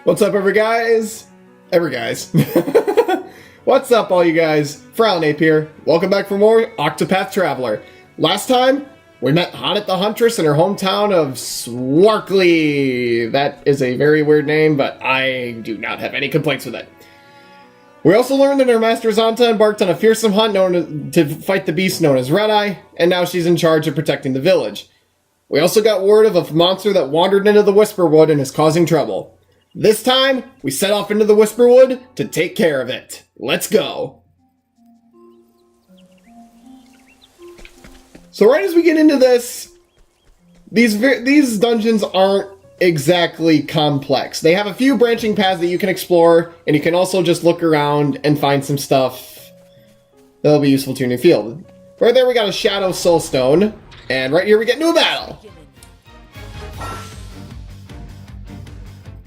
What's up, every guys? What's up, all you guys? Frownape here. Welcome back for more Octopath Traveler. Last time, we met Honnet the Huntress in her hometown of Swarkley. That is a very weird name, but I do not have any complaints with it. We also learned that her master Zonta embarked on a fearsome hunt to fight the beast known as Red Eye, and now she's in charge of protecting the village. We also got word of a monster that wandered into the Whisperwood and is causing trouble. This time, we set off into the Whisperwood to take care of it. Let's go! So right as we get into this, these dungeons aren't exactly complex. They have a few branching paths that you can explore, and you can also just look around and find some stuff that'll be useful to you in your field. Right there we got a Shadow Soulstone, and right here we get into a battle!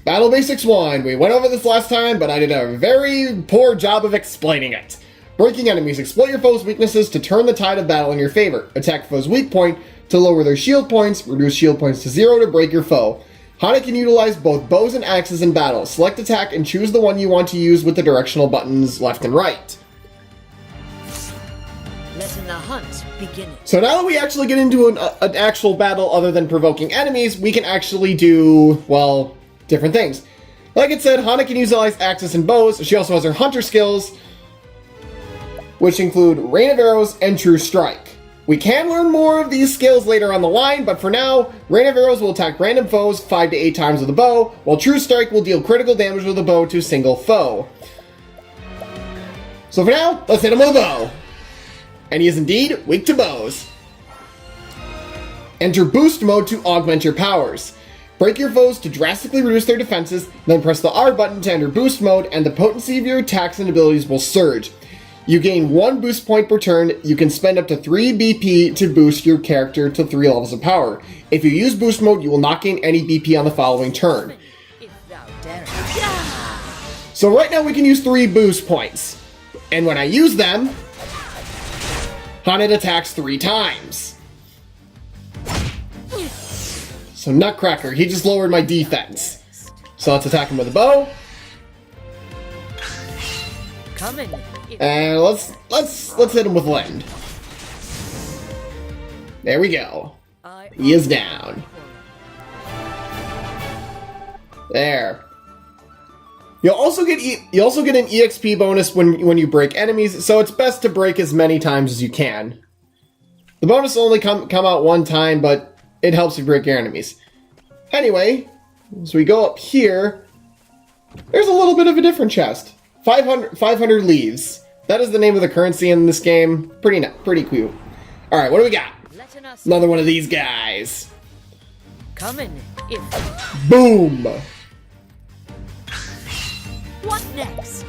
Battle Basics 1. We went over this last time, but I did a very poor job of explaining it. Breaking enemies. Exploit your foe's weaknesses to turn the tide of battle in your favor. Attack foe's weak point to lower their shield points. Reduce shield points to 0 to break your foe. Honnet can utilize both bows and axes in battle. Select attack and choose the one you want to use with the directional buttons left and right. Letting the hunt begin. So now that we actually get into an actual battle other than provoking enemies, we can actually do, well, different things. Like it said, Honnet can utilize axes and bows. She also has her hunter skills, which include Rain of Arrows and True Strike. We can learn more of these skills later on the line, but for now, Rain of Arrows will attack random foes 5 to 8 times with a bow, while True Strike will deal critical damage with a bow to a single foe. So for now, let's hit him with a bow. And he is indeed weak to bows. Enter Boost Mode to augment your powers. Break your foes to drastically reduce their defenses, then press the R button to enter Boost Mode, and the potency of your attacks and abilities will surge. You gain 1 boost point per turn. You can spend up to 3 BP to boost your character to 3 levels of power. If you use Boost Mode, you will not gain any BP on the following turn. So right now we can use 3 boost points. And when I use them, Honnet attacks 3 times. So Nutcracker, he just lowered my defense. So let's attack him with a bow. And let's hit him with Lend. There we go. He is down. There. You'll also get an EXP bonus when you break enemies, so it's best to break as many times as you can. The bonus will only come out one time, but it helps you break your enemies. Anyway, as we go up here, there's a little bit of a different chest. 500 leaves. That is the name of the currency in this game. Pretty cute. Alright, what do we got? Another one of these guys. Boom! What next?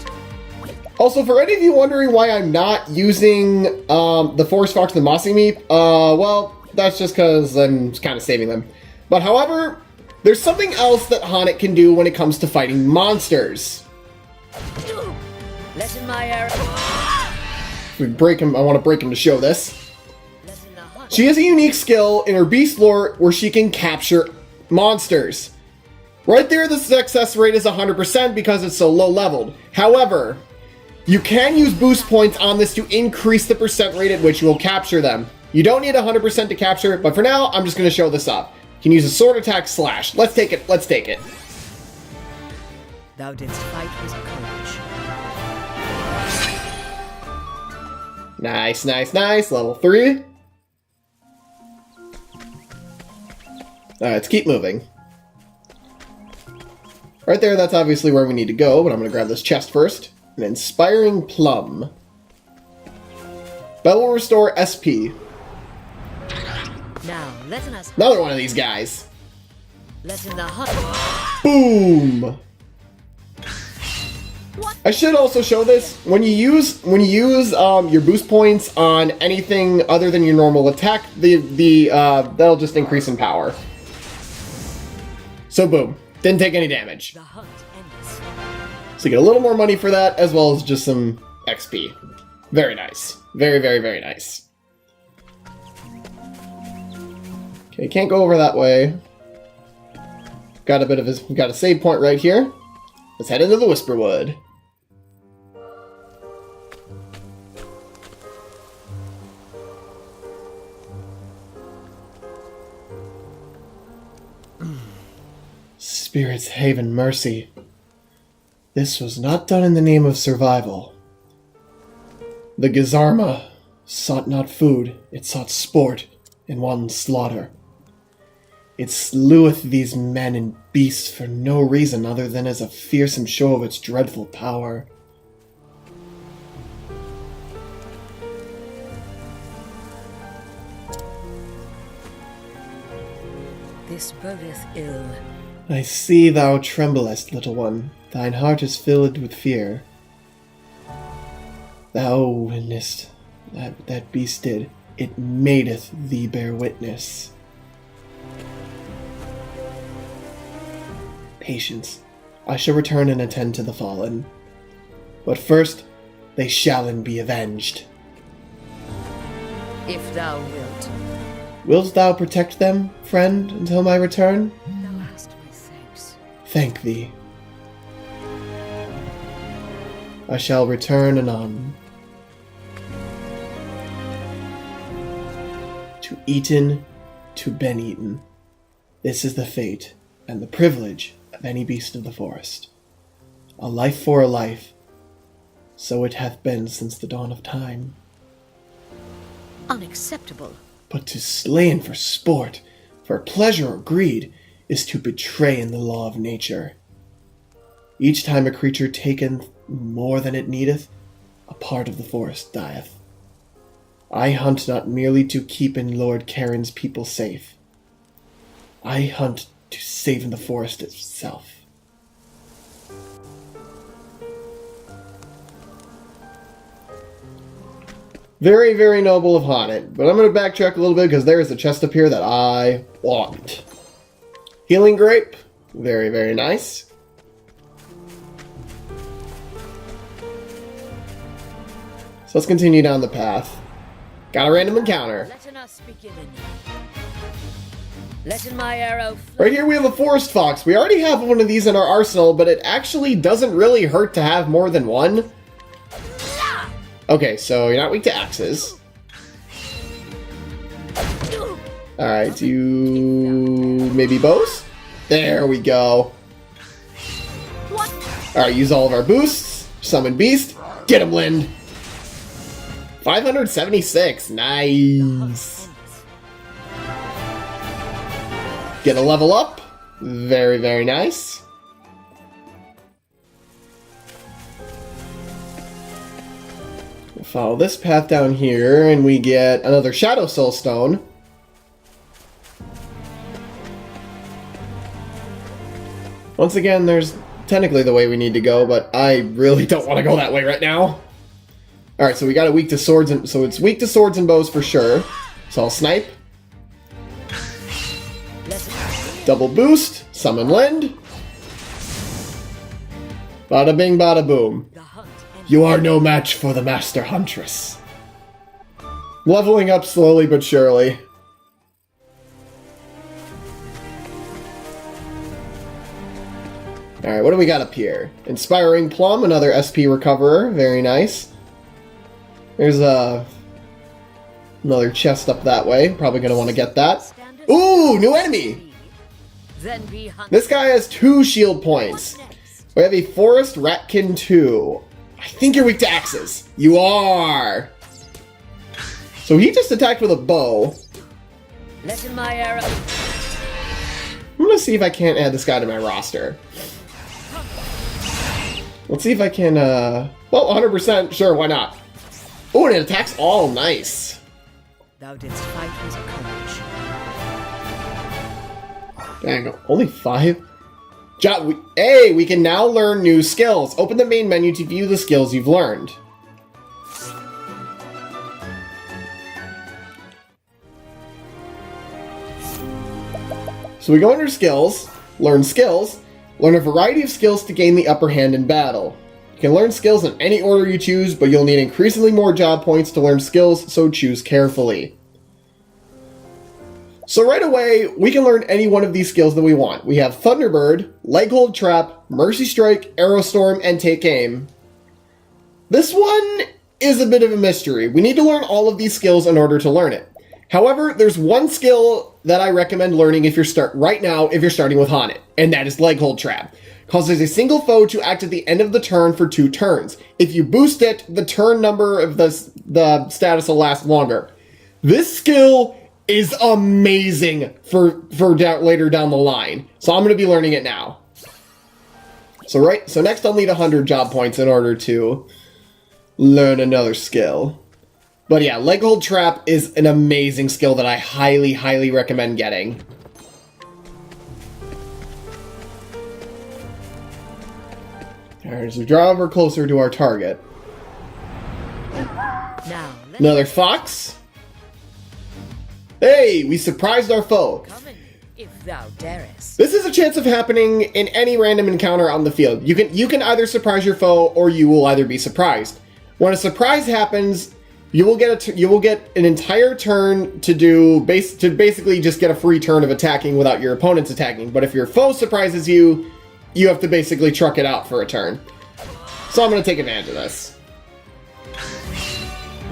Also, for any of you wondering why I'm not using the Forest Fox and the Mossy Meat, well, that's just because I'm kind of saving them. But however, there's something else that Honnet can do when it comes to fighting monsters. Letting my arrow. We break him. I want to break him to show this. She has a unique skill in her beast lore where she can capture monsters. Right there, the success rate is 100% because it's so low leveled. However, you can use boost points on this to increase the percent rate at which you will capture them. You don't need 100% to capture, but for now, I'm just going to show this off. You can use a sword attack slash. Let's take it. Let's take it. Thou didst fight with courage. Nice, nice, nice. Level 3. Alright, let's keep moving. Right there, that's obviously where we need to go, but I'm going to grab this chest first. An Inspiring Plum. Bell will restore SP. Now, letting us. Another one of these guys. Letting the hunt. Boom! What? I should also show this. When you use your boost points on anything other than your normal attack, that'll just increase in power. So boom. Didn't take any damage. The hunt ends. So you get a little more money for that, as well as just some XP. Very nice. Very, very, very nice. Okay, can't go over that way. Got a save point right here. Let's head into the Whisperwood. Spirit's Haven Mercy. This was not done in the name of survival. The Gizarma sought not food, it sought sport, and won slaughter. It sleweth these men and beasts for no reason other than as a fearsome show of its dreadful power. This bodeth ill. I see thou tremblest, little one. Thine heart is filled with fear. Thou witnessed that beast did. It madeth thee bear witness. Patience. I shall return and attend to the fallen. But first, they shall be avenged. If thou wilt. Wilt thou protect them, friend, until my return? Thou hast my thanks. Thank thee. I shall return anon. To Eaton, to Ben Eaton. This is the fate and the privilege of any beast of the forest. A life for a life. So it hath been since the dawn of time. Unacceptable. But to slain for sport, for pleasure or greed, is to betray in the law of nature. Each time a creature taketh more than it needeth, a part of the forest dieth. I hunt not merely to keep in Lord Charon's people safe. I hunt to save in the forest itself. Very, very noble of Haunted, but I'm going to backtrack a little bit because there is a chest up here that I want. Healing Grape, very, very nice. So let's continue down the path. Got a random encounter. Let us begin. Let my arrow fly. Right here we have a Forest Fox. We already have one of these in our arsenal, but it actually doesn't really hurt to have more than one. Okay, so you're not weak to axes. Alright, you... maybe bows? There we go. Alright, use all of our boosts. Summon Beast. Get him, Lind. 576. Nice. Get a level up. Very, very nice. We'll follow this path down here, and we get another Shadow Soul Stone. Once again, there's technically the way we need to go, but I really don't want to go that way right now. Alright, so we got it weak to swords, and so it's weak to swords and bows for sure. So I'll snipe. Double boost. Summon Lind. Bada bing, bada boom. You are no match for the Master Huntress. Leveling up slowly but surely. Alright, what do we got up here? Inspiring Plum, another SP Recoverer. Very nice. There's another chest up that way. Probably going to want to get that. Ooh, new enemy! This guy has 2 shield points. We have a Forest Ratkin 2. I think you're weak to axes. You are! So he just attacked with a bow. Let my arrow. I'm going to see if I can't add this guy to my roster. Let's see if I can, well, 100%, sure, why not? Oh, and it attacks all, nice. Thou didst fight with courage. Dang, only 5? Hey, we can now learn new skills. Open the main menu to view the skills you've learned. So we go under skills, learn a variety of skills to gain the upper hand in battle. You can learn skills in any order you choose, but you'll need increasingly more job points to learn skills, so choose carefully. So right away, we can learn any one of these skills that we want. We have Thunderbird, Leg Hold Trap, Mercy Strike, Arrow Storm, and Take Aim. This one is a bit of a mystery. We need to learn all of these skills in order to learn it. However, there's one skill that I recommend learning if you're starting with Haunted, and that is Leg Hold Trap. Causes a single foe to act at the end of the turn for 2 turns. If you boost it, the turn number of the status will last longer. This skill is amazing for later down the line. So I'm going to be learning it now. So next I'll need 100 job points in order to learn another skill. But yeah, Leg Hold Trap is an amazing skill that I highly, highly recommend getting. Alright, as we draw ever closer to our target. Now, Another fox. Hey, we surprised our foe. come in, if thou darest. This is a chance of happening in any random encounter on the field. You can either surprise your foe, or you will either be surprised. When a surprise happens, you will get an entire turn to basically just get a free turn of attacking without your opponents attacking. But if your foe surprises you, you have to basically truck it out for a turn. So I'm going to take advantage of this.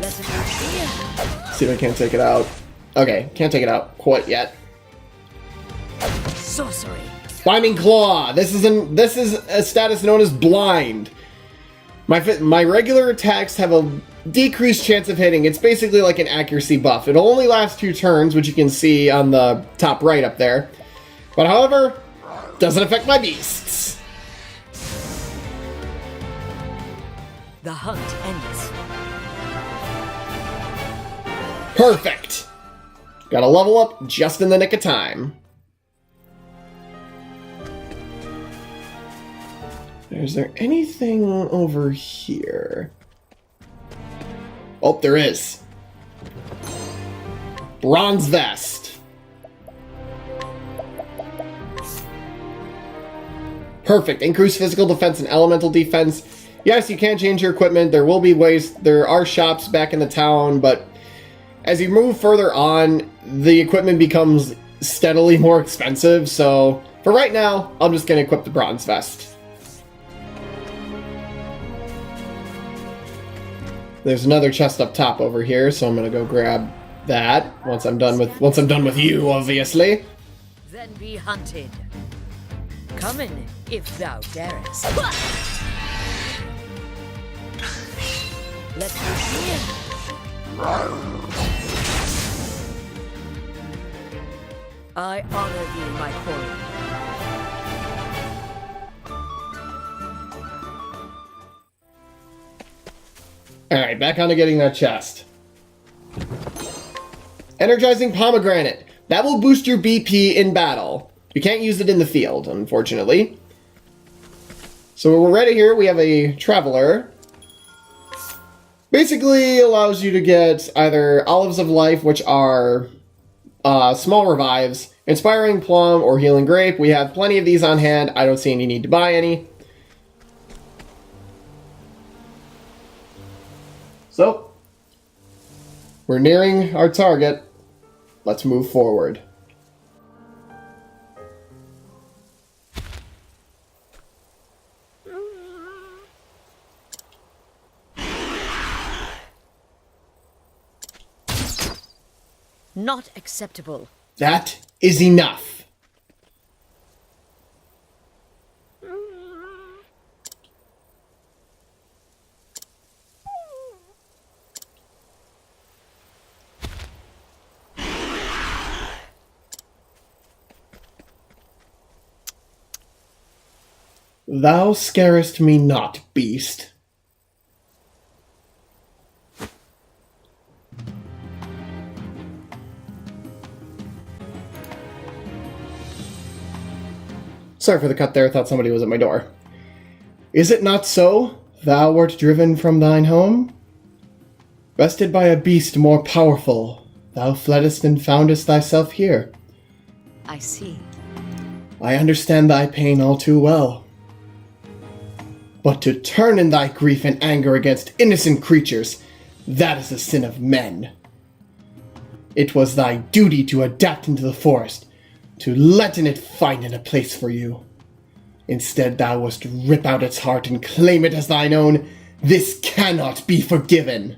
Let it appear. See if I can't take it out. Okay, can't take it out quite yet. Sorcery. Binding Claw. This is a status known as Blind. My regular attacks have a decreased chance of hitting. It's basically like an accuracy buff. It'll only last 2 turns, which you can see on the top right up there. But however, doesn't affect my beasts. The hunt ends. Perfect. Got to level up just in the nick of time. Is there anything over here? Oh, there is. Bronze Vest. Perfect. Increase physical defense and elemental defense. Yes, you can change your equipment. There will be ways. There are shops back in the town, but as you move further on, the equipment becomes steadily more expensive. So for right now, I'm just going to equip the Bronze Vest. There's another chest up top over here, so I'm gonna go grab that once I'm done with you, obviously. Then be hunted. Come in, if thou darest. Let me hear. I honor thee, my quarry. Alright, back on to getting that chest. Energizing Pomegranate. That will boost your BP in battle. You can't use it in the field, unfortunately. So we're ready here. We have a Traveler. Basically allows you to get either Olives of Life, which are small revives, Inspiring Plum, or Healing Grape. We have plenty of these on hand. I don't see any need to buy any. So, we're nearing our target. Let's move forward. Not acceptable. That is enough. Thou scarest me not, beast. Sorry for the cut there, I thought somebody was at my door. Is it not so? Thou wert driven from thine home? Bested by a beast more powerful, thou fleddest and foundest thyself here. I see. I understand thy pain all too well. But to turn in thy grief and anger against innocent creatures, that is the sin of men. It was thy duty to adapt into the forest, to let in it find a place for you. Instead, thou wast to rip out its heart and claim it as thine own. This cannot be forgiven.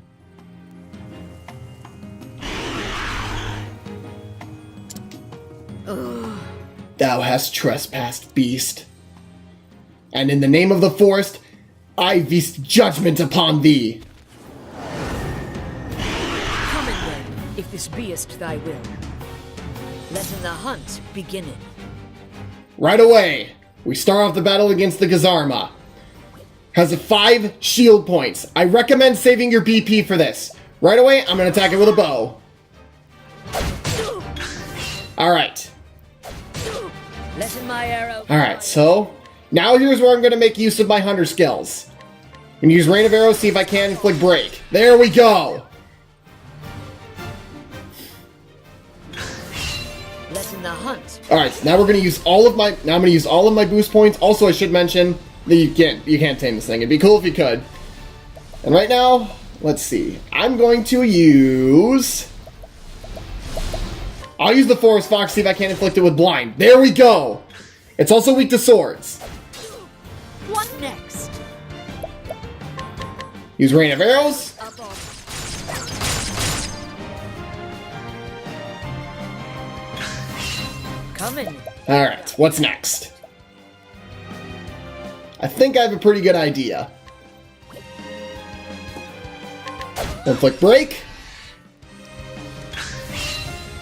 Thou hast trespassed, beast. And in the name of the forest, I vest judgment upon thee. Come in then, if this beest thy will. Let in the hunt beginneth. Right away, we start off the battle against the Gazarma. Has 5 shield points. I recommend saving your BP for this. Right away, I'm going to attack it with a bow. Alright. Let in my arrow. Alright, so now here's where I'm going to make use of my hunter skills. I'm going to use Rain of Arrows, see if I can inflict break. There we go! Let in the hunt. Alright, now we're going to use all of my boost points. Also, I should mention that you can't tame this thing. It'd be cool if you could. And right now, let's see. I'm going to use... I'll use the Forest Fox, see if I can inflict it with blind. There we go! It's also weak to swords. What next? Use Rain of Arrows. Up on. Coming. Alright, what's next? I think I have a pretty good idea. Inflict break.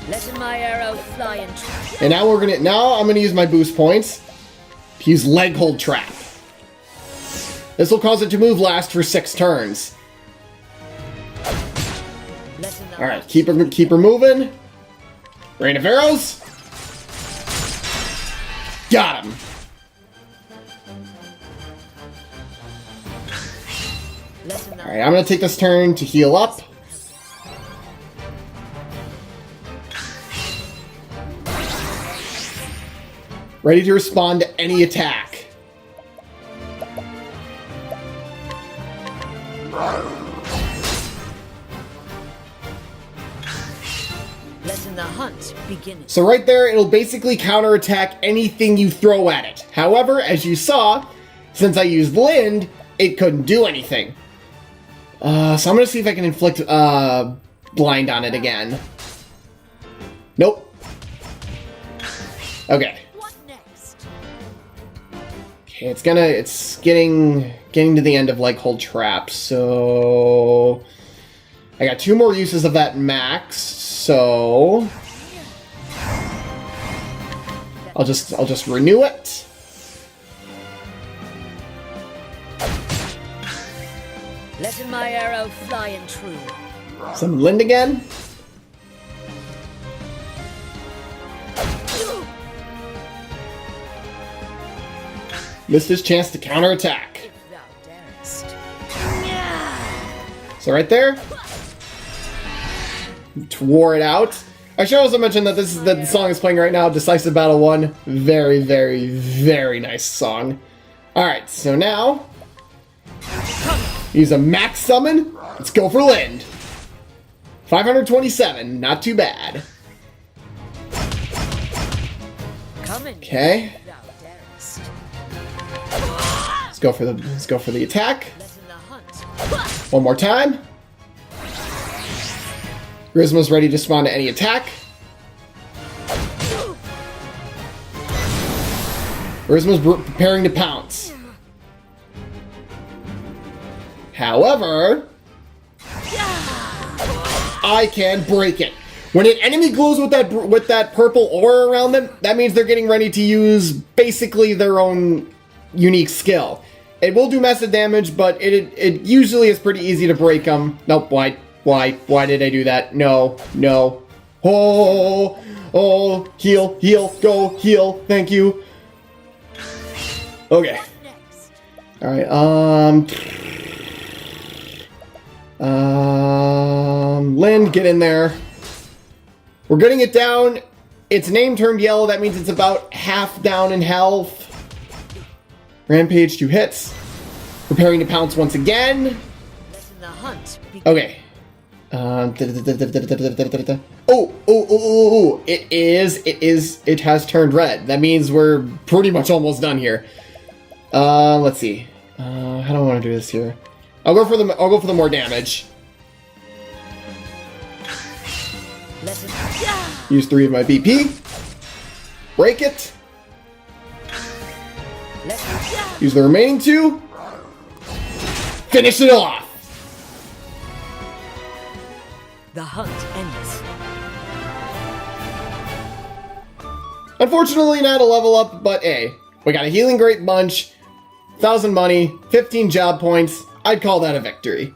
Letting my arrow fly and trap. And now I'm gonna use my boost points to use leg hold trap. This will cause it to move last for 6 turns. Alright, keep her moving. Rain of arrows. Got him. Alright, I'm gonna take this turn to heal up. Ready to respond to any attack. Letting the hunt begin. So right there, it'll basically counterattack anything you throw at it. However, as you saw, since I used Lind, it couldn't do anything. So I'm gonna see if I can inflict blind on it again. Nope. Okay. It's getting to the end of like hold trap, so I got 2 more uses of that max, so I'll just renew it. Letting my arrow fly and true. Summon Lind again. Missed his chance to counterattack. If thou darest. So right there, to war it out. I should also mention that the song is playing right now, Decisive Battle 1. Very, very, very nice song. Alright, so now, use a max summon. Let's go for Lind. 527, not too bad. Okay. Let's go for the attack. One more time. Grisma's ready to respond to any attack. Grisma's preparing to pounce. However, I can break it. When an enemy glows with that purple aura around them, that means they're getting ready to use basically their own unique skill. It will do massive damage, but it usually is pretty easy to break them. Nope, why did I do that? No. Oh, heal, go, heal, thank you. Okay. Alright, Lind, get in there. We're getting it down. Its name turned yellow, that means it's about half down in health. Rampage, 2 hits. Preparing to pounce once again. Okay. Oh, it has turned red. That means we're pretty much almost done here. Let's see. How do I want to do this here? I'll go for the more damage. Use 3 of my BP. Break it. Use the remaining 2. Finish it off. The hunt ends. Unfortunately, not a level up, but hey, we got a healing great bunch, 1,000 money, 15 job points. I'd call that a victory.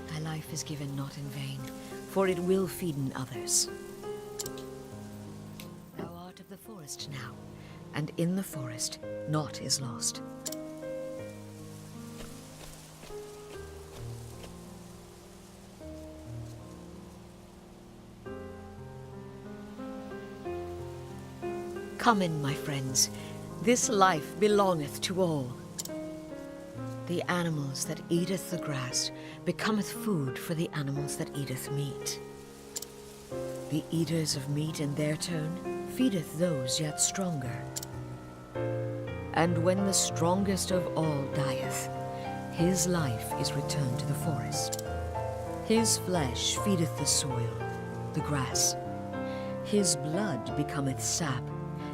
Thy life is given not in vain, for it will feed in others. Thou art of the forest now, and in the forest naught is lost. Come in, my friends. This life belongeth to all. The animals that eateth the grass becometh food for the animals that eateth meat. The eaters of meat in their turn feedeth those yet stronger. And when the strongest of all dieth, his life is returned to the forest. His flesh feedeth the soil, the grass. His blood becometh sap,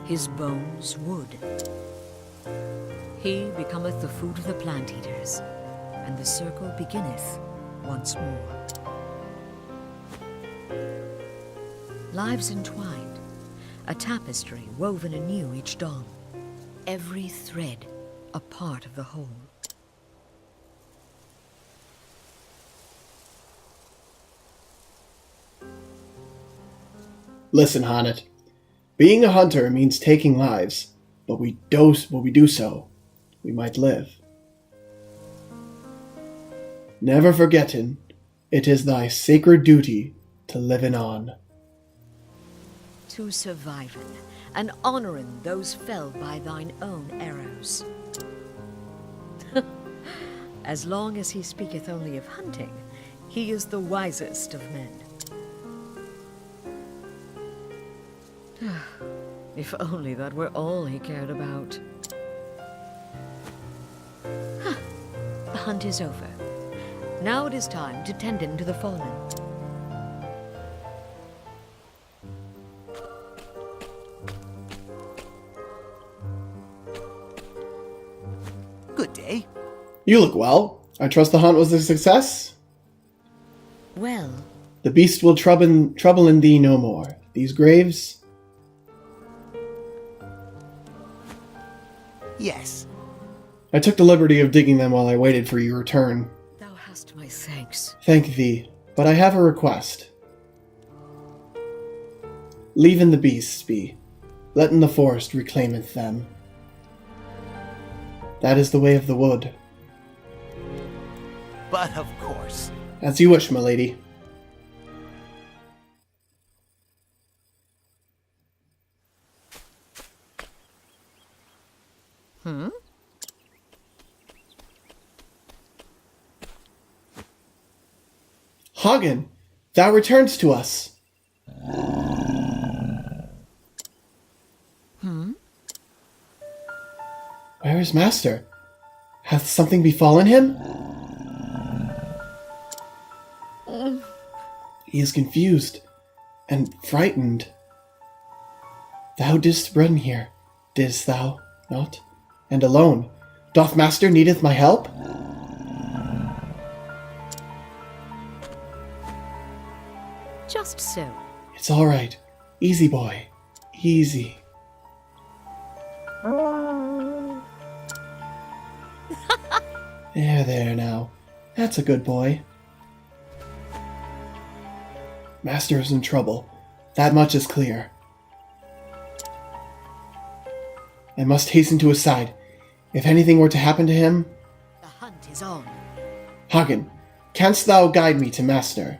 his bones wood. He becometh the food of the plant eaters, and the circle beginneth once more. Lives entwined, a tapestry woven anew each dawn, every thread a part of the whole. Listen, Hannet. Being a hunter means taking lives, but we do so, we might live. Never forgetting, it is thy sacred duty to live on. To surviving and honoring those fell by thine own arrows. As long as he speaketh only of hunting, he is the wisest of men. If only that were all he cared about. The hunt is over. Now it is time to tend in to the fallen. Good day. You look well. I trust the hunt was a success? Well, The beast will trouble in thee no more. These graves? Yes. I took the liberty of digging them while I waited for your return. thou hast my thanks. Thank thee, but I have a request. Leaving the beasts be, letting the forest reclaimeth them. That is the way of the wood. But of course. As you wish, my lady. Hagen, thou returns to us. Where is Master? Hath something befallen him? He is confused and frightened. Thou didst run here, didst thou not? And alone. Doth Master needeth my help? Just so. It's all right. Easy, boy. Easy. There now. That's a good boy. Master is in trouble. That much is clear. I must hasten to his side. If anything were to happen to him... The hunt is on. Hagen, canst thou guide me to Master?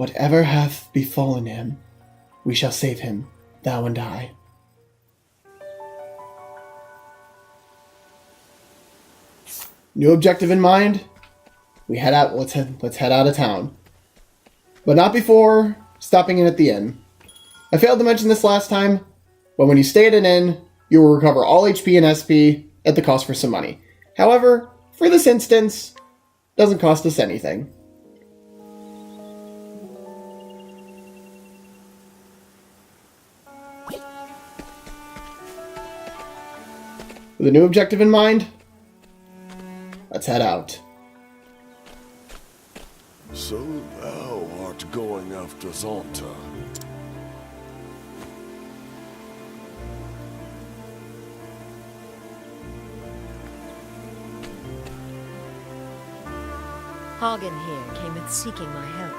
Whatever hath befallen him, we shall save him, thou and I. New objective in mind. We head out. Let's head out of town, but not before stopping in at the inn. I failed to mention this last time, but when you stay at an inn, you will recover all HP and SP at the cost for some money. However, for this instance, it doesn't cost us anything. With a new objective in mind, let's head out. So thou art going after Zonta. Hagen here cameth seeking my help.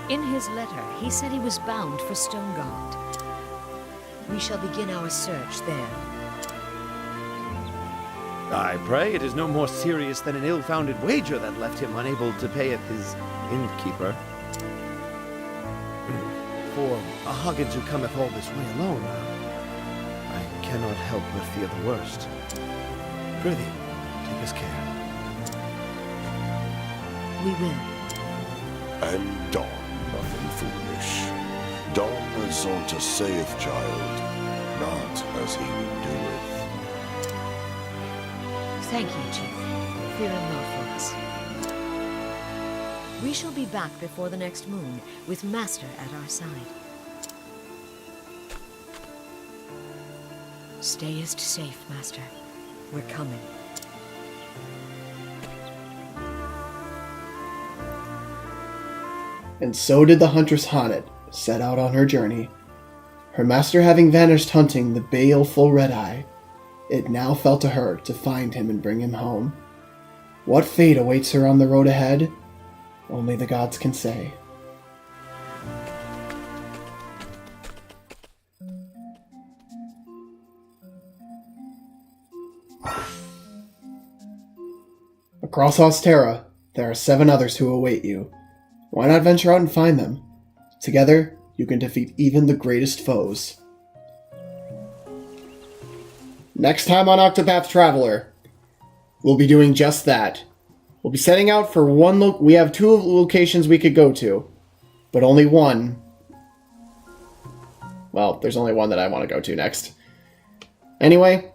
In his letter, he said he was bound for Stonegard. We shall begin our search there. I pray it is no more serious than an ill-founded wager that left him unable to pay at his innkeeper. For a Hagen who cometh all this way alone, I cannot help but fear the worst. Prithee, take us care. We will. And Dawn, nothing foolish. Dawn as Zonta saith, child, not as he would doeth. Thank you, Chief. Fear him not for us. We shall be back before the next moon, with Master at our side. Stayest safe, Master. We're coming. And so did the huntress Hanet set out on her journey. Her master having vanished hunting the baleful Red-Eye, it now fell to her to find him and bring him home. What fate awaits her on the road ahead, only the gods can say. Across Ostera, there are 7 others who await you. Why not venture out and find them? Together, you can defeat even the greatest foes. Next time on Octopath Traveler, we'll be doing just that. We'll be setting out for one we have 2 locations we could go to, but only one. Well, there's only one that I want to go to next. Anyway,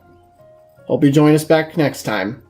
hope you join us back next time.